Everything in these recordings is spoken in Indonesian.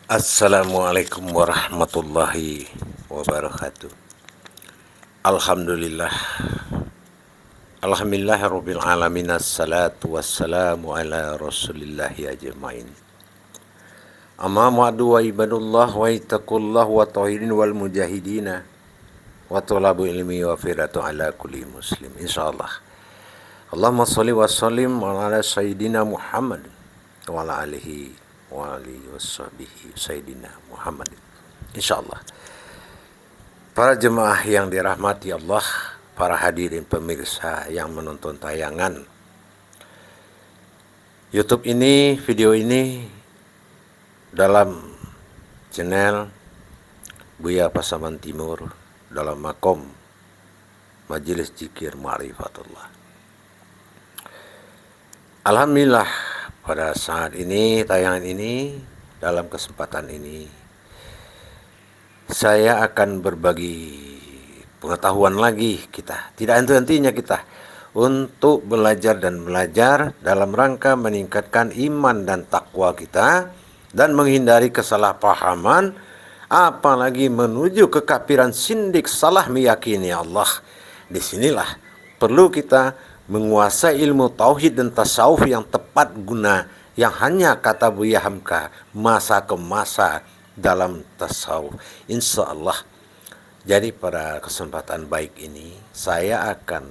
Assalamualaikum warahmatullahi wabarakatuh. Alhamdulillah. Alhamdulillahirabbil alamin. Assalatu wassalamu ala rasulillahi ajmain. Amma ma'du wa ibadullah wa ittaqullah wa tahirin wal mujahidina wa talabu ilmi wa firatu ala kulli muslim. Insyaallah. Allahumma sholli wa sallim ala sayyidina Muhammad wa ala alihi wa alihi washabihi sayyidina Muhammad. Insyaallah. Para jemaah yang dirahmati Allah, para hadirin pemirsa yang menonton tayangan YouTube ini, video ini dalam channel Buya Pasaman Timur dalam makom Majelis Zikir Ma'rifatullah. Alhamdulillah pada saat ini, tayangan ini, dalam kesempatan ini saya akan berbagi pengetahuan lagi kita. Tidak henti-hentinya kita untuk belajar dan belajar dalam rangka meningkatkan iman dan takwa kita dan menghindari kesalahpahaman, apalagi menuju kekafiran sindik salah meyakini Allah. Disinilah perlu kita menguasai ilmu tauhid dan tasawuf yang tepat guna, yang hanya kata Buya Hamka masa ke masa dalam tasawuf. Insya Allah. Jadi pada kesempatan baik ini saya akan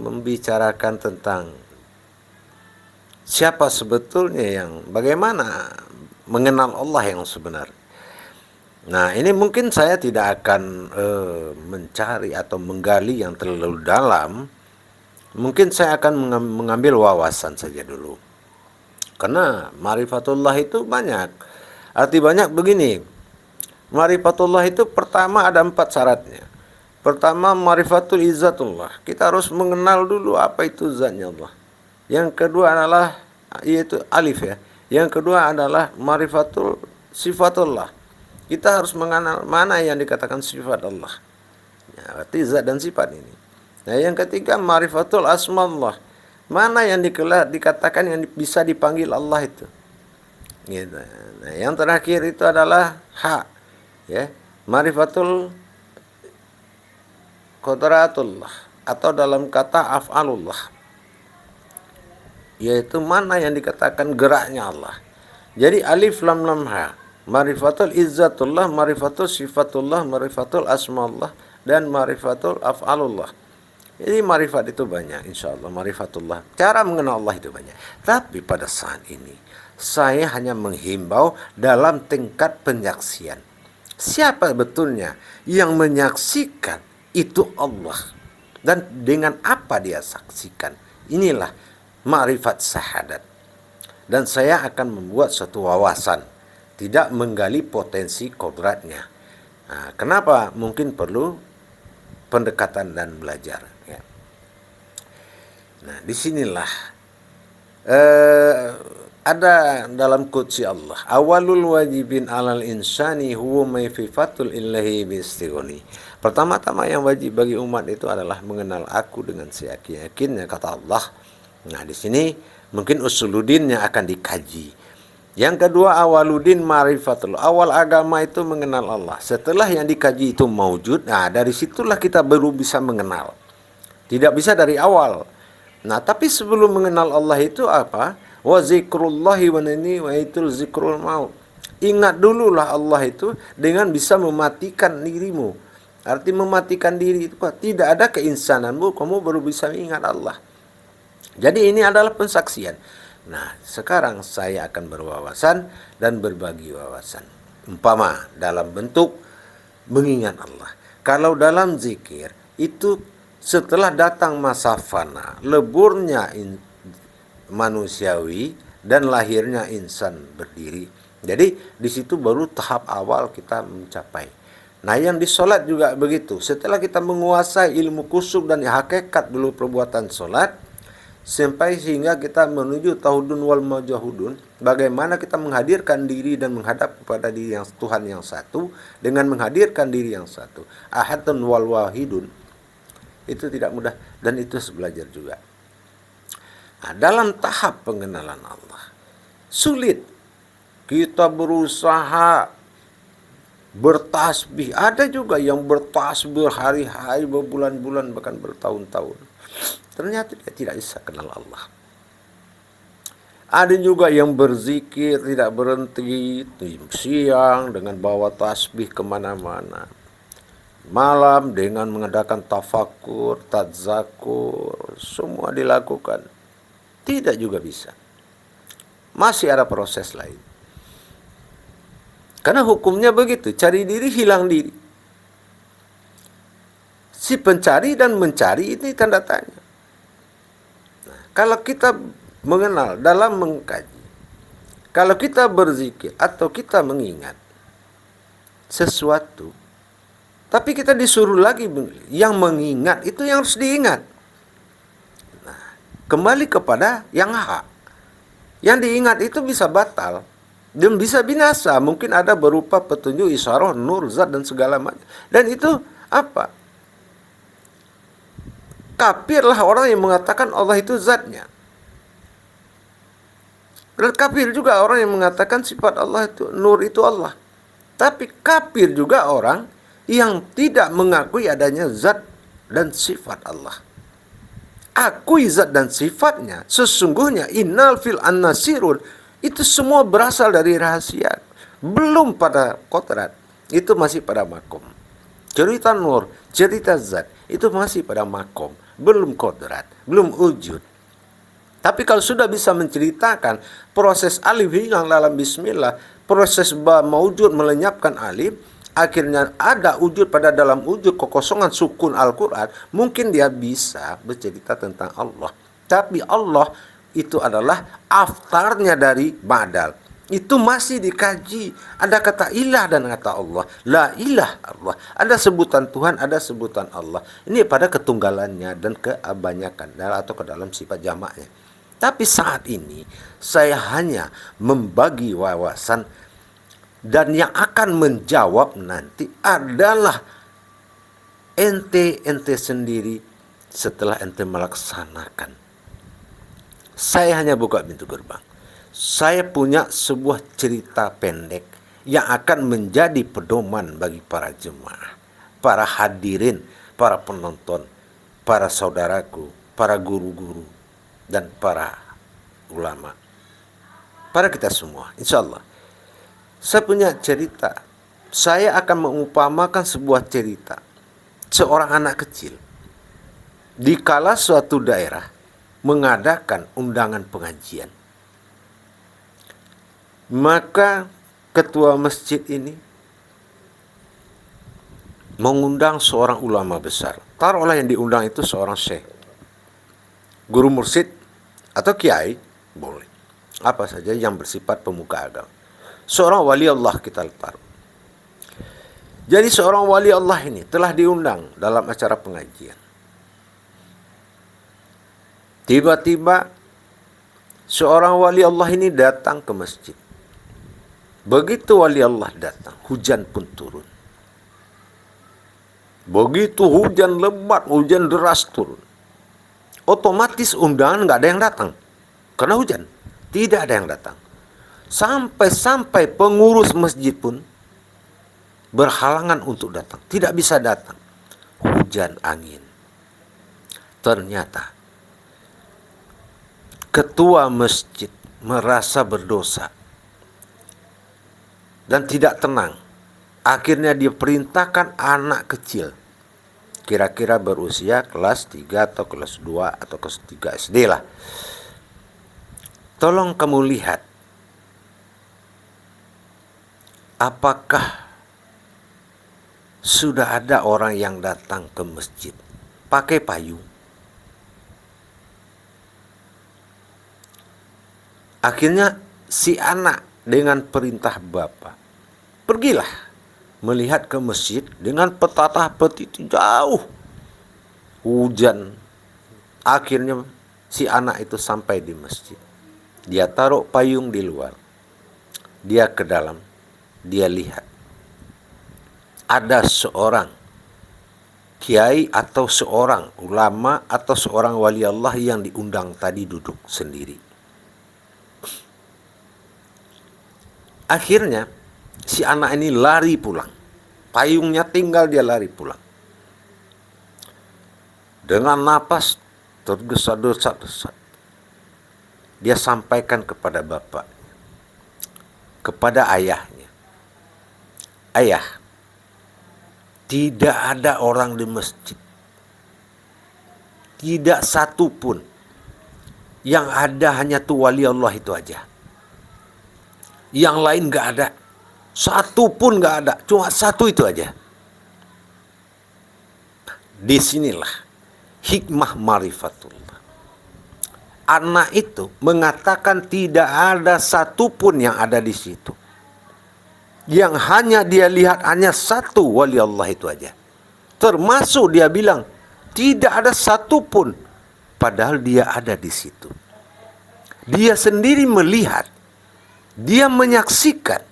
membicarakan tentang siapa sebetulnya yang bagaimana mengenal Allah yang sebenarnya. Nah, ini mungkin saya tidak akan mencari atau menggali yang terlalu dalam. Mungkin saya akan mengambil wawasan saja dulu. Karena ma'rifatullah itu banyak. Arti banyak begini. Ma'rifatullah itu pertama ada 4 syaratnya. Pertama, ma'rifatul izzatullah. Kita harus mengenal dulu apa itu zatnya Allah. Yang kedua adalah yaitu alif ya. Yang kedua adalah ma'rifatul sifatullah. Kita harus mengenal mana yang dikatakan sifat Allah. Ya, berarti zat dan sifat ini. Nah, yang ketiga ma'rifatul asmaullah. Mana yang dikatakan yang bisa dipanggil Allah itu. Gitu. Nah, yang terakhir itu adalah hak, ya, ma'rifatul qadratullah atau dalam kata af'alullah, yaitu mana yang dikatakan geraknya Allah. Jadi alif lam lam ha, ma'rifatul izzatullah, ma'rifatul sifatullah, ma'rifatul asmaullah, dan ma'rifatul af'alullah. Jadi ma'rifat itu banyak, insya Allah ma'rifatullah. Cara mengenal Allah itu banyak. Tapi pada saat ini saya hanya menghimbau dalam tingkat penyaksian. Siapa betulnya yang menyaksikan itu Allah. Dan dengan apa dia saksikan. Inilah ma'rifat syahadat. Dan saya akan membuat suatu wawasan. Tidak menggali potensi kodratnya. Nah, kenapa? Mungkin perlu pendekatan dan belajar. Ya. Nah, disinilah ada dalam qudsi Allah, awalul wajibin alal insani huwa maififatul illahi bistighni. Pertama-tama yang wajib bagi umat itu adalah mengenal aku dengan seyakin-yakinnya, kata Allah. Nah, di sini mungkin usuluddin yang akan dikaji. Yang kedua awaludin ma'rifatul. Awal agama itu mengenal Allah. Setelah yang dikaji itu maujud, nah dari situlah kita baru bisa mengenal. Tidak bisa dari awal. Nah, tapi sebelum mengenal Allah itu apa? Wa zikrullahi wa nani wa itul zikrul maut. Ingat dululah Allah itu dengan bisa mematikan dirimu. Arti mematikan diri itu tidak ada keinsananmu, kamu baru bisa ingat Allah. Jadi ini adalah pensaksian. Nah, sekarang saya akan berwawasan dan berbagi wawasan. Umpama dalam bentuk mengingat Allah. Kalau dalam zikir itu setelah datang masa fana, leburnya manusiawi dan lahirnya insan berdiri. Jadi di situ baru tahap awal kita mencapai. Nah, yang di solat juga begitu. Setelah kita menguasai ilmu kusuk dan hakikat dulu perbuatan solat, sampai sehingga kita menuju tauhidun wal majahudun, bagaimana kita menghadirkan diri dan menghadap kepada diri yang Tuhan yang satu dengan menghadirkan diri yang satu. Ahadun wal wahidun. Itu tidak mudah dan itu harus belajar juga. Nah, dalam tahap pengenalan Allah sulit kita berusaha bertasbih. Ada juga yang bertasbih hari-hari, berbulan-bulan, bahkan bertahun-tahun. Ternyata dia tidak bisa kenal Allah. Ada juga yang berzikir tidak berhenti, siang dengan bawa tasbih kemana-mana, malam dengan mengadakan tafakur, tadzakur, semua dilakukan. Tidak juga bisa. Masih ada proses lain. Karena hukumnya begitu, cari diri, hilang diri. Si pencari dan mencari ini tanda tanya. Nah, kalau kita mengenal dalam mengkaji, kalau kita berzikir atau kita mengingat sesuatu, tapi kita disuruh lagi yang mengingat itu yang harus diingat. Nah, kembali kepada yang hak. Yang diingat itu bisa batal dan bisa binasa. Mungkin ada berupa petunjuk, isyarah, nur, zat dan segala macam. Dan itu apa? Kafirlah orang yang mengatakan Allah itu zatnya. Dan kafir juga orang yang mengatakan sifat Allah itu, nur itu Allah. Tapi kafir juga orang yang tidak mengakui adanya zat dan sifat Allah. Akui zat dan sifatnya. Sesungguhnya innal fil an-nasirun, itu semua berasal dari rahasia. Belum pada kodrat, itu masih pada makom. Cerita nur, cerita zat, itu masih pada makom. Belum kodrat, belum wujud. Tapi kalau sudah bisa menceritakan proses alif hilang dalam bismillah, proses ba maujud melenyapkan alif, akhirnya ada wujud pada dalam wujud kekosongan sukun Al-Quran, mungkin dia bisa bercerita tentang Allah. Tapi Allah itu adalah aftarnya dari badal. Itu masih dikaji. Ada kata ilah dan kata Allah. La ilah Allah. Ada sebutan Tuhan, ada sebutan Allah. Ini pada ketunggalannya dan kebanyakan atau ke dalam sifat jamaknya. Tapi saat ini saya hanya membagi wawasan, dan yang akan menjawab nanti adalah ente sendiri setelah ente melaksanakan. Saya hanya buka pintu gerbang. Saya punya sebuah cerita pendek yang akan menjadi pedoman bagi para jemaah, para hadirin, para penonton, para saudaraku, para guru-guru, dan para ulama, para kita semua. Insya Allah saya punya cerita. Saya akan mengumpamakan sebuah cerita seorang anak kecil di kala suatu daerah mengadakan undangan pengajian. Maka ketua masjid ini mengundang seorang ulama besar. Taruhlah yang diundang itu seorang syekh, guru mursyid atau kiai, boleh. Apa saja yang bersifat pemuka agama. Seorang wali Allah kita taruh. Jadi seorang wali Allah ini telah diundang dalam acara pengajian. Tiba-tiba seorang wali Allah ini datang ke masjid. Begitu wali Allah datang, hujan pun turun. Begitu hujan lebat, hujan deras turun, otomatis undangan nggak ada yang datang karena hujan. Tidak ada yang datang. Sampai pengurus masjid pun berhalangan untuk datang. Tidak bisa datang. Hujan angin. Ternyata ketua masjid merasa berdosa dan tidak tenang. Akhirnya dia perintahkan anak kecil, kira-kira berusia kelas 3 atau kelas 2 atau kelas 3 SD lah. Tolong kamu lihat, apakah sudah ada orang yang datang ke masjid pakai payung? Akhirnya si anak dengan perintah bapak pergilah melihat ke masjid dengan petata petiti jauh. Hujan. Akhirnya si anak itu sampai di masjid. Dia taruh payung di luar. Dia ke dalam. Dia lihat. Ada seorang kiai atau seorang ulama atau seorang wali Allah yang diundang tadi duduk sendiri. Akhirnya si anak ini lari pulang. Payungnya tinggal, dia lari pulang. Dengan napas tergesa-gesa, dia sampaikan kepada bapak, kepada ayahnya, "Ayah, tidak ada orang di masjid. Tidak satu pun. Yang ada hanya tu wali Allah itu aja. Yang lain gak ada. Satu pun gak ada. Cuma satu itu aja." Disinilah hikmah marifatullah. Anak itu mengatakan tidak ada satupun yang ada di situ. Yang hanya dia lihat hanya satu wali Allah itu aja. Termasuk dia bilang tidak ada satupun, padahal dia ada di situ. Dia sendiri melihat, dia menyaksikan,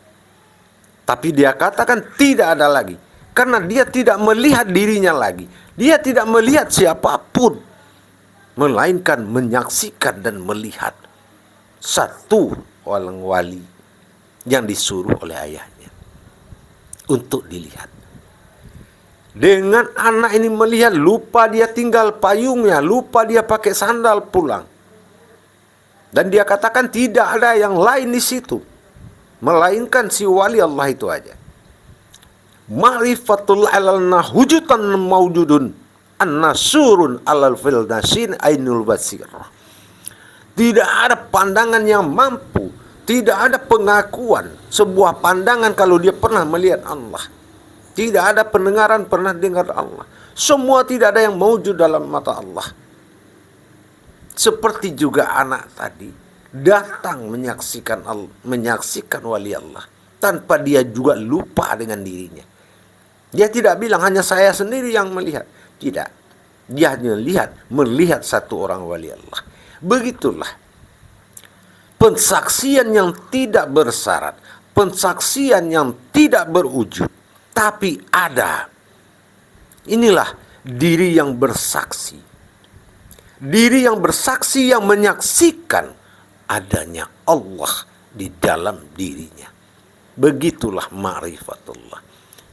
tapi dia katakan tidak ada lagi, karena dia tidak melihat dirinya lagi. Dia tidak melihat siapapun, melainkan menyaksikan dan melihat satu orang wali yang disuruh oleh ayahnya untuk dilihat. Dengan anak ini melihat, lupa dia tinggal payungnya, lupa dia pakai sandal pulang. Dan dia katakan tidak ada yang lain di situ, melainkan si wali Allah itu aja. Ma'rifatul alalna hujutan maujudun an-nasurun alal fildasin ainul basir. Tidak ada pandangan yang mampu, tidak ada pengakuan sebuah pandangan kalau dia pernah melihat Allah. Tidak ada pendengaran pernah dengar Allah. Semua tidak ada yang maujud dalam mata Allah. Seperti juga anak tadi datang menyaksikan wali Allah tanpa dia juga lupa dengan dirinya. Dia tidak bilang hanya saya sendiri yang melihat. Tidak. Dia hanya melihat satu orang wali Allah. Begitulah pensaksian yang tidak bersyarat, pensaksian yang tidak berwujud, tapi ada. Inilah diri yang bersaksi. Diri yang bersaksi yang menyaksikan adanya Allah di dalam dirinya. Begitulah ma'rifatullah.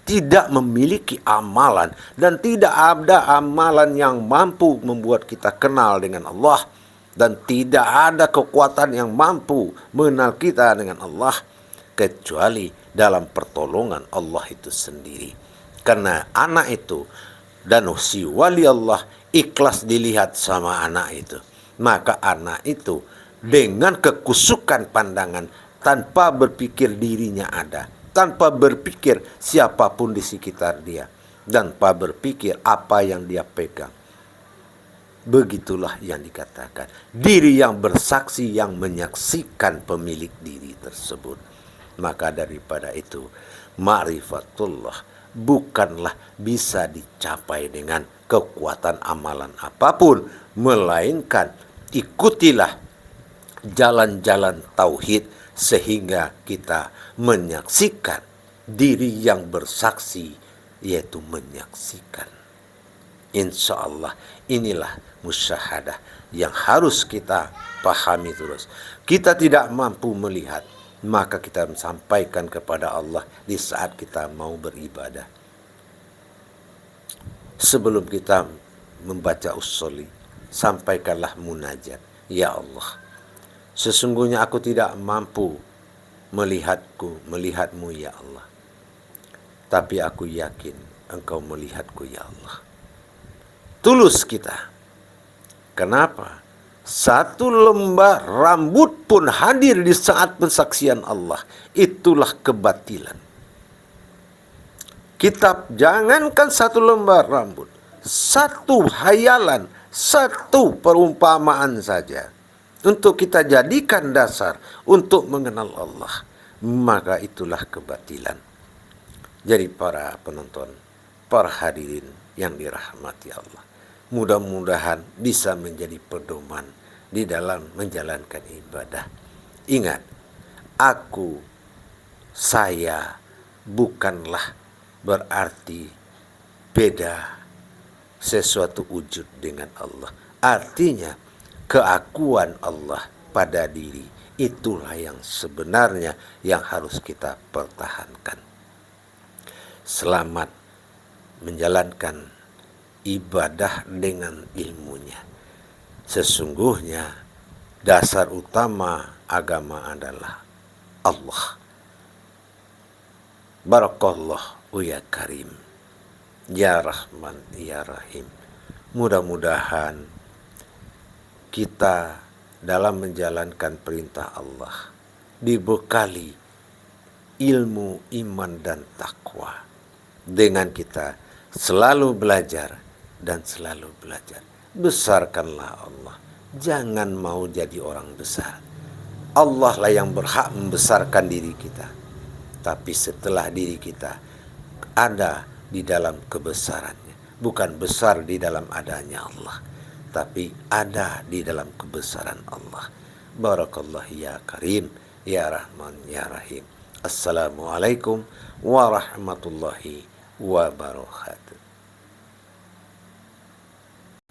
Tidak memiliki amalan dan tidak ada amalan yang mampu membuat kita kenal dengan Allah, dan tidak ada kekuatan yang mampu mengenal kita dengan Allah kecuali dalam pertolongan Allah itu sendiri. Karena anak itu dan si wali Allah ikhlas dilihat sama anak itu, maka anak itu dengan kekusukan pandangan, tanpa berpikir dirinya ada, tanpa berpikir siapapun di sekitar dia, tanpa berpikir apa yang dia pegang. Begitulah yang dikatakan diri yang bersaksi, yang menyaksikan pemilik diri tersebut. Maka daripada itu, ma'rifatullah bukanlah bisa dicapai dengan kekuatan amalan apapun, melainkan ikutilah jalan-jalan tauhid sehingga kita menyaksikan diri yang bersaksi, yaitu menyaksikan. Insya Allah inilah musyahadah yang harus kita pahami terus. Kita tidak mampu melihat, maka kita sampaikan kepada Allah di saat kita mau beribadah. Sebelum kita membaca usholi, sampaikanlah munajat. Ya Allah, sesungguhnya aku tidak mampu melihatmu ya Allah. Tapi aku yakin Engkau melihatku ya Allah. Tulus kita. Kenapa? Satu lembar rambut pun hadir di saat pensaksian Allah. Itulah kebatilan. Kita jangankan satu lembar rambut, satu hayalan, satu perumpamaan saja, untuk kita jadikan dasar untuk mengenal Allah, maka itulah kebatilan. Jadi para penonton, para hadirin yang dirahmati Allah, mudah-mudahan bisa menjadi pedoman di dalam menjalankan ibadah. Ingat, saya bukanlah berarti beda sesuatu wujud dengan Allah. Artinya keakuan Allah pada diri Itulah yang sebenarnya yang harus kita pertahankan. Selamat menjalankan ibadah dengan ilmunya. Sesungguhnya dasar utama agama adalah Allah. Barakallahu ya Karim, ya Rahman, ya Rahim. Mudah-mudahan kita dalam menjalankan perintah Allah dibekali ilmu, iman, dan takwa. Dengan kita selalu belajar dan selalu belajar. Besarkanlah Allah. Jangan mau jadi orang besar. Allah lah yang berhak membesarkan diri kita. Tapi setelah diri kita ada di dalam kebesarannya. Bukan besar di dalam adanya Allah, tapi ada di dalam kebesaran Allah. Barakallah ya Karim, ya Rahman, ya Rahim. Assalamualaikum warahmatullahi wabarakatuh.